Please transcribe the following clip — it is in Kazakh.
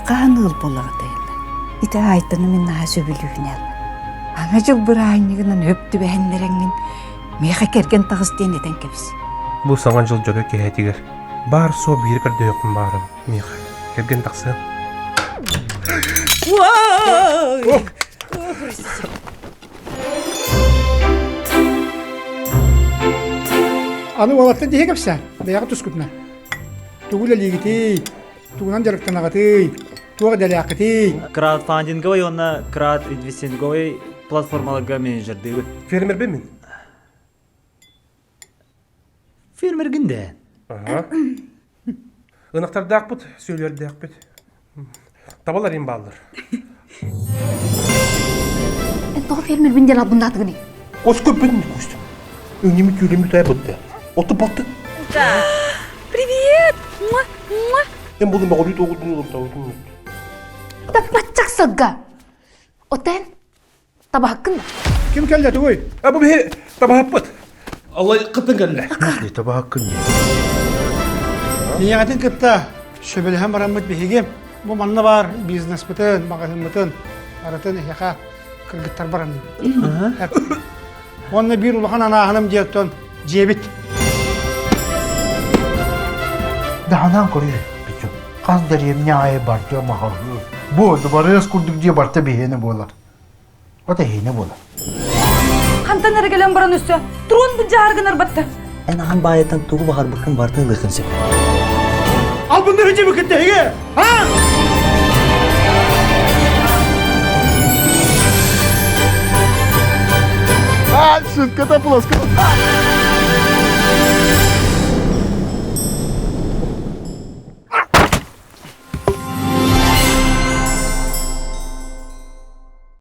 Aqağın ıl bolağıdayla. İte aytını min naha söbülüğüne. Аңа жыл бір айнығынан өпті бәхінлеріңнен меға керген тағыз денеден кебіз. Бұл саңан жыл жөгі кехетігер. Бар со бір кірді өкім барым. Меға керген тақсы. Вай! Аны олаттан дей кепсә, бәяғы тұс күпна. Туғыла лигітей, туғынан жарықтан ағатей, туға дәлі ақытей. Краудфандинговый, онна краудинвестинговый платформаларга менеджердегі. Фермер бе мен? Фермер гінде. Инақтарды ақ бұд, сөйлерді ақ бұд. Табалар ең балылар. Энтоға фермер бінден абында атығыны. Қос көп бөдің көстім. Өнемі түйелемі тая бұдды. Оты баты. Привет! Мен бұлым бағылы тоғылдың ұлым. Да бачақ сылға. Отен, таба хаққын да. Кім кәлді тұғой? Бұл бе табағап бұд. Аллай қыттың кәлі. Не табақ күнде. Ниңатын кітті шөбеліхен барамыд бейгем. Бұл манна бар бизнес бұтын, мағазин бұтын, аратын яқа кіргіттар барам. Онны бір ұлған анағыным дияттон жебет. Дағанан көрі. Қаз дәрем не айы барды мағағы. Болды барыз күрдік де барты бейені болар. Ота хейіне болар. Қантан әргелен баран өсі, тұрон бұн жағарғын арбатты. Ән аған байеттен туғы бағар бұқын бартын ғықынсы. Ал бұнды хүнде бүкітті еге! Шутка-то плоская.